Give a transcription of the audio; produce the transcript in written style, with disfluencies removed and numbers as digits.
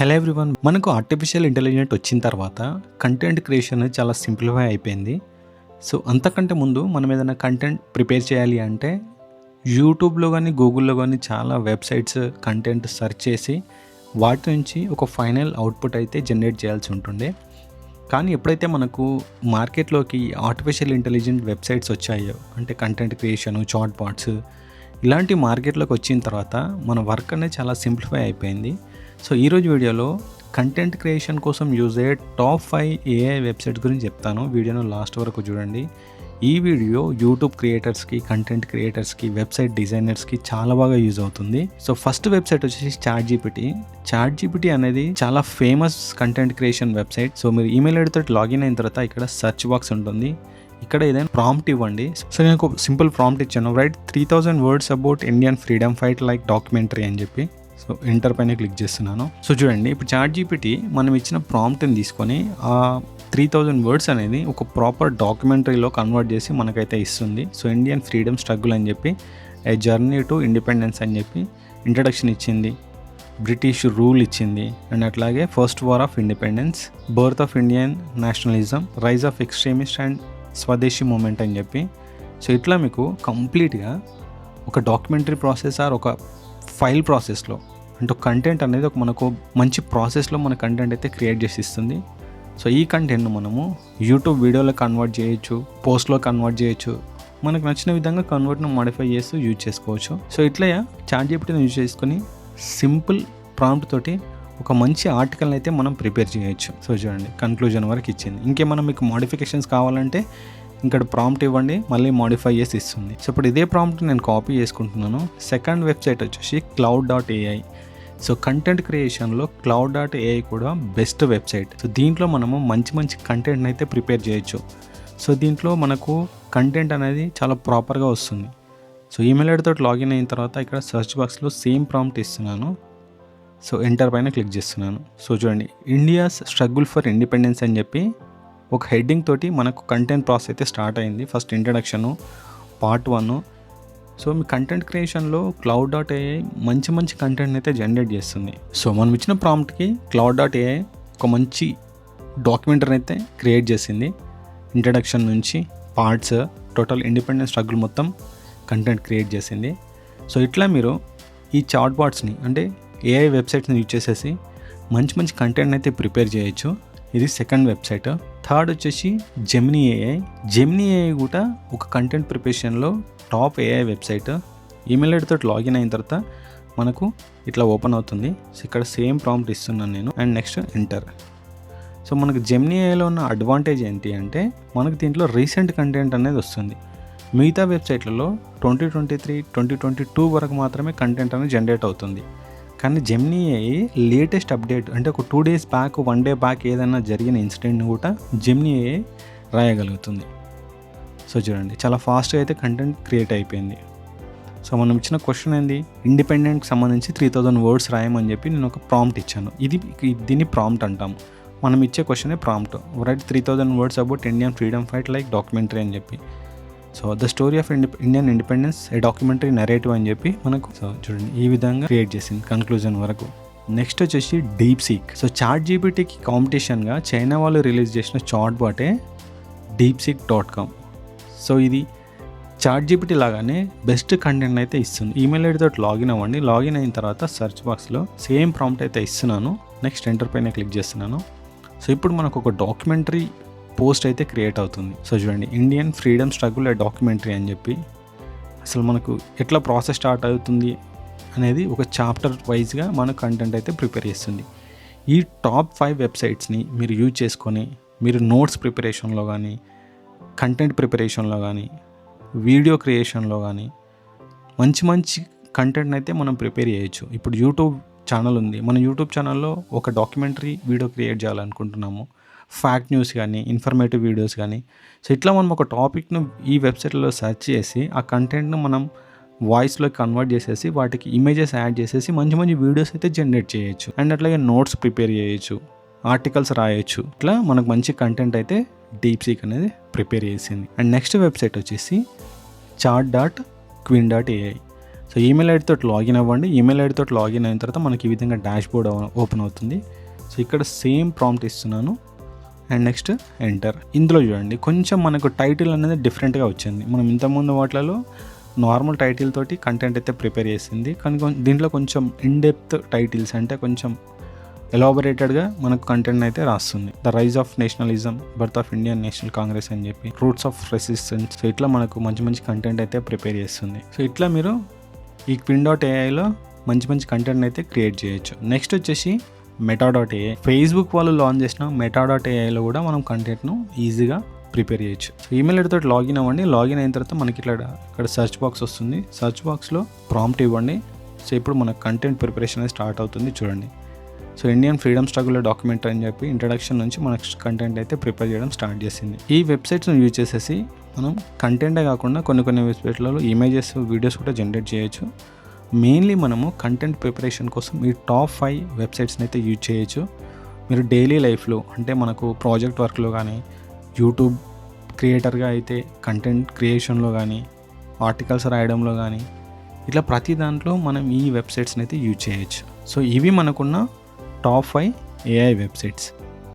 Hello everyone, మనకు artificial intelligence వచ్చిన తర్వాత కంటెంట్ క్రియేషన్ అనేది చాలా సింప్లిఫై అయిపోయింది. సో అంతకంటే ముందు మనం ఏదైనా కంటెంట్ ప్రిపేర్ చేయాలి అంటే యూట్యూబ్లో కానీ గూగుల్లో కానీ చాలా వెబ్సైట్స్ కంటెంట్ సెర్చ్ చేసి వాటి నుంచి ఒక ఫైనల్ అవుట్పుట్ అయితే జనరేట్ చేయాల్సి ఉంటుండే. కానీ ఎప్పుడైతే మనకు మార్కెట్లోకి ఆర్టిఫిషియల్ ఇంటెలిజెంట్ వెబ్సైట్స్ వచ్చాయో, అంటే కంటెంట్ క్రియేషను, చాట్ బాట్స్ ఇలాంటి మార్కెట్లోకి వచ్చిన తర్వాత మన వర్క్ అనేది చాలా సింప్లిఫై అయిపోయింది. సో ఈరోజు వీడియోలో కంటెంట్ క్రియేషన్ కోసం యూజ్ అయ్యే టాప్ 5 ఏఐ వెబ్సైట్స్ గురించి చెప్తాను. వీడియోను లాస్ట్ వరకు చూడండి. ఈ వీడియో యూట్యూబ్ క్రియేటర్స్కి, కంటెంట్ క్రియేటర్స్కి, వెబ్సైట్ డిజైనర్స్కి చాలా బాగా యూజ్ అవుతుంది. సో ఫస్ట్ వెబ్సైట్ వచ్చేసి చాట్ జీపీటీ అనేది చాలా famous content creation website. So మీరు ఈమెయిల్ ఐడి తోటి లాగిన్ అయిన తర్వాత ఇక్కడ సెర్చ్ బాక్స్ ఉంటుంది. ఇక్కడ ఏదైనా ప్రాంప్ట్ ఇవ్వండి. సో నేను ఒక సింపుల్ ప్రాంప్ట్ ఇచ్చాను, right 3000 words about Indian freedom fight like documentary అని చెప్పి. సో ఎంటర్ పైన క్లిక్ చేస్తున్నాను. సో చూడండి, ఇప్పుడు చాట్ జీపీటీ మనం ఇచ్చిన ప్రాంప్ట్ని తీసుకొని ఆ 3000 వర్డ్స్ అనేది ఒక ప్రాపర్ డాక్యుమెంటరీలో కన్వర్ట్ చేసి మనకైతే ఇస్తుంది. సో ఇండియన్ ఫ్రీడమ్ స్ట్రగుల్ అని చెప్పి, ఏ జర్నీ టు ఇండిపెండెన్స్ అని చెప్పి ఇంట్రడక్షన్ ఇచ్చింది, బ్రిటిష్ రూల్ ఇచ్చింది, అండ్ అట్లాగే first war of independence, birth of Indian nationalism, rise of extremist and swadeshi movement అని చెప్పి. సో ఇట్లా మీకు కంప్లీట్గా ఒక డాక్యుమెంటరీ ప్రాసెస్ ఆర్ ఒక ఫైల్ ప్రాసెస్లో, అంటే కంటెంట్ అనేది ఒక మనకు మంచి ప్రాసెస్లో మన కంటెంట్ అయితే క్రియేట్ చేసి ఇస్తుంది. సో ఈ కంటెంట్ను మనము యూట్యూబ్ వీడియోలో కన్వర్ట్ చేయొచ్చు, పోస్ట్లో కన్వర్ట్ చేయొచ్చు, మనకు నచ్చిన విధంగా కన్వర్ట్ను మాడిఫై చేస్తూ యూజ్ చేసుకోవచ్చు. సో ఇట్లా చాట్ జీపీటీని యూజ్ చేసుకొని సింపుల్ ప్రాంప్ట్ తోటి ఒక మంచి ఆర్టికల్ని అయితే మనం ప్రిపేర్ చేయొచ్చు. సో చూడండి, కన్క్లూజన్ వరకు ఇచ్చింది. ఇంకేమైనా మీకు మోడిఫికేషన్స్ కావాలంటే ఇక్కడ ప్రాంప్ట్ ఇవ్వండి, మళ్ళీ మోడిఫై చేసి ఇస్తుంది. సో ఇప్పుడు ఇదే ప్రాంప్ట్ నేను కాపీ చేసుకుంటున్నాను. సెకండ్ వెబ్సైట్ వచ్చేసి cloud.ai. సో కంటెంట్ క్రియేషన్లో cloud.ai కూడా బెస్ట్ వెబ్సైట్. సో దీంట్లో మనము మంచి కంటెంట్ని అయితే ప్రిపేర్ చేయొచ్చు. సో దీంట్లో మనకు కంటెంట్ అనేది చాలా ప్రాపర్గా వస్తుంది. సో ఈమెయిల్ ఐడి తోటి లాగిన్ అయిన తర్వాత ఇక్కడ సెర్చ్ బాక్స్లో సేమ్ ప్రాంప్ట్ ఇస్తున్నాను. సో ఎంటర్ పైన క్లిక్ చేస్తున్నాను. సో చూడండి, ఇండియాస్ స్ట్రగుల్ ఫర్ ఇండిపెండెన్స్ అని చెప్పి ఒక హెడ్డింగ్ తోటి మనకు కంటెంట్ ప్రాసెస్ అయితే స్టార్ట్ అయింది. First introduction, part 1. సో మీ కంటెంట్ క్రియేషన్లో cloud.ai మంచి కంటెంట్ అయితే జనరేట్ చేస్తుంది. సో మనం ఇచ్చిన ప్రాంప్ట్కి cloud.ai ఒక మంచి డాక్యుమెంటరీ అయితే క్రియేట్ చేసింది. ఇంట్రడక్షన్ నుంచి పార్ట్స్, టోటల్ ఇండిపెండెన్స్ స్ట్రగుల్ మొత్తం కంటెంట్ క్రియేట్ చేసింది. సో ఇట్లా మీరు ఈ చాట్ బాట్స్ని, అంటే ఏఐ వెబ్సైట్స్ని యూజ్ చేసేసి మంచి కంటెంట్ అయితే ప్రిపేర్ చేయొచ్చు. ఇది సెకండ్ వెబ్సైట్. థర్డ్ వచ్చేసి జెమినీ ఏఐ కూడా ఒక కంటెంట్ ప్రిపరేషన్లో top AI website. Email ID తోటి లాగిన్ అయిన తర్వాత మనకు ఇట్లా ఓపెన్ అవుతుంది. సో ఇక్కడ సేమ్ ప్రాంప్ట్ ఇస్తున్నాను నేను, అండ్ నెక్స్ట్ ఎంటర్. సో మనకు జెమినీ ఏఐలో ఉన్న అడ్వాంటేజ్ ఏంటి అంటే మనకు దీంట్లో రీసెంట్ కంటెంట్ అనేది వస్తుంది. మిగతా వెబ్సైట్లలో 2023, 2022 వరకు మాత్రమే కంటెంట్ అనేది జనరేట్ అవుతుంది. కానీ జెమినీ ఏఐ లేటెస్ట్ అప్డేట్, అంటే ఒక 2 days బ్యాక్, 1 day బ్యాక్ ఏదైనా జరిగిన ఇన్సిడెంట్ని కూడా జెమినీ ఏఐ రాయగలుగుతుంది. సో చూడండి, చాలా ఫాస్ట్గా అయితే కంటెంట్ క్రియేట్ అయిపోయింది. సో మనం ఇచ్చిన క్వశ్చన్ ఏంది, ఇండిపెండెంట్కి సంబంధించి 3000 వర్డ్స్ రాయమని చెప్పి నేను ఒక ప్రాంప్ట్ ఇచ్చాను. దీన్ని ప్రాంప్ట్ అంటాము. మనం ఇచ్చే క్వశ్చనే prompt, write 3000 words about Indian freedom fight like documentary అని చెప్పి. So the story of Indian independence, a documentary narrative అని చెప్పి మనకు. సో చూడండి, ఈ విధంగా క్రియేట్ చేసింది కన్క్లూజన్ వరకు. నెక్స్ట్ వచ్చేసి డీప్సీక్. సో చాట్ జీపీటీకి కాంపిటీషన్గా చైనా వాళ్ళు రిలీజ్ చేసిన చాట్ బాటే deepseek.com. సో ఇది చాట్ జీపీటీ లాగానే బెస్ట్ కంటెంట్ అయితే ఇస్తుంది. ఈమెయిల్ ఐడి తోటి లాగిన్ అవ్వండి. లాగిన్ అయిన తర్వాత సెర్చ్ బాక్స్లో సేమ్ ప్రాంప్ట్ అయితే ఇస్తున్నాను. నెక్స్ట్ ఎంటర్ పైన క్లిక్ చేస్తున్నాను. సో ఇప్పుడు మనకు ఒక డాక్యుమెంటరీ పోస్ట్ అయితే క్రియేట్ అవుతుంది. సో చూడండి, ఇండియన్ ఫ్రీడమ్ స్ట్రగుల్ ఏ డాక్యుమెంటరీ అని చెప్పి అసలు మనకు ఎట్లా ప్రాసెస్ స్టార్ట్ అవుతుంది అనేది ఒక చాప్టర్ వైజ్గా మన కంటెంట్ అయితే ప్రిపేర్ చేస్తుంది. ఈ టాప్ 5 వెబ్సైట్స్ని మీరు యూజ్ చేసుకొని మీరు నోట్స్ ప్రిపరేషన్లో కానీ, కంటెంట్ ప్రిపరేషన్లో కానీ, వీడియో క్రియేషన్లో కానీ మంచి కంటెంట్ని అయితే మనం ప్రిపేర్ చేయొచ్చు. ఇప్పుడు యూట్యూబ్ ఛానల్ ఉంది. మన యూట్యూబ్ ఛానల్లో ఒక డాక్యుమెంటరీ వీడియో క్రియేట్ చేయాలనుకుంటున్నాము, ఫ్యాక్ట్ న్యూస్ కానీ, ఇన్ఫర్మేటివ్ వీడియోస్ కానీ. సో ఇట్లా మనం ఒక టాపిక్ను ఈ వెబ్సైట్లో సెర్చ్ చేసి ఆ కంటెంట్ను మనం వాయిస్లోకి కన్వర్ట్ చేసేసి వాటికి ఇమేజెస్ యాడ్ చేసేసి మంచి వీడియోస్ అయితే జనరేట్ చేయొచ్చు. అండ్ అట్లాగే నోట్స్ ప్రిపేర్ చేయొచ్చు, ఆర్టికల్స్ రాయొచ్చు. ఇట్లా మనకు మంచి కంటెంట్ అయితే డీప్సీక్ అనేది ప్రిపేర్ చేసింది. అండ్ నెక్స్ట్ వెబ్సైట్ వచ్చేసి chat.queen.ai. సో ఈమెయిల్ ఐడితో లాగిన్ అవ్వండి. ఈమెయిల్ ఐడితో లాగిన్ అయిన తర్వాత మనకి ఈ విధంగా డాష్ బోర్డ్ ఓపెన్ అవుతుంది. సో ఇక్కడ సేమ్ ప్రాంప్ట్ ఇస్తున్నాను అండ్ నెక్స్ట్ ఎంటర్. ఇందులో చూడండి కొంచెం మనకు టైటిల్ అనేది డిఫరెంట్గా వచ్చింది. మనం ఇంతకుముందు వాటిలలో నార్మల్ టైటిల్ తోటి కంటెంట్ అయితే ప్రిపేర్ చేసింది, కానీ దీంట్లో కొంచెం ఇన్డెప్త్ టైటిల్స్ అంటే కొంచెం ఎలాబొరేటెడ్గా మనకు కంటెంట్ అయితే రాస్తుంది. The rise of nationalism, birth of Indian National Congress అని చెప్పి, రూట్స్ ఆఫ్ రెసిస్టెన్స్. సో ఇట్లా మనకు మంచి మంచి కంటెంట్ అయితే ప్రిపేర్ చేస్తుంది. సో ఇట్లా మీరు ఈ Quinn.ai మంచి కంటెంట్ అయితే క్రియేట్ చేయొచ్చు. నెక్స్ట్ వచ్చేసి Meta.ai. ఫేస్బుక్ వాళ్ళు లాంచ్ చేసిన Meta.aiలో కూడా మనం కంటెంట్ను ఈజీగా ప్రిపేర్ చేయొచ్చు. సో ఈమెయిల్ ఐడితో లాగిన్ అవ్వండి. లాగిన్ అయిన తర్వాత మనకి ఇక్కడ సెర్చ్ బాక్స్ వస్తుంది. సెర్చ్ బాక్స్లో ప్రాంప్ట్ ఇవ్వండి. సో ఇప్పుడు మన కంటెంట్ ప్రిపరేషన్ అనేది స్టార్ట్ అవుతుంది చూడండి. So Indian freedom struggle document అని చెప్పి ఇంట్రడక్షన్ నుంచి మన కంటెంట్ అయితే ప్రిపేర్ చేయడం స్టార్ట్ చేసింది. ఈ వెబ్సైట్స్ని యూజ్ చేసేసి మనం కంటెంటే కాకుండా కొన్ని వెబ్సైట్లలో ఇమేజెస్, వీడియోస్ కూడా జనరేట్ చేయొచ్చు. మెయిన్లీ మనము కంటెంట్ ప్రిపరేషన్ కోసం ఈ టాప్ 5 వెబ్సైట్స్ని అయితే యూజ్ చేయొచ్చు. మీరు డైలీ లైఫ్లో అంటే మనకు ప్రాజెక్ట్ వర్క్లో కానీ, యూట్యూబ్ క్రియేటర్గా అయితే కంటెంట్ క్రియేషన్లో కానీ, ఆర్టికల్స్ రాయడంలో కానీ, ఇట్లా ప్రతి దాంట్లో మనం ఈ వెబ్సైట్స్ని అయితే యూజ్ చేయొచ్చు. సో ఇవి మనకున్న టాప్ 5 AI వెబ్సైట్స్.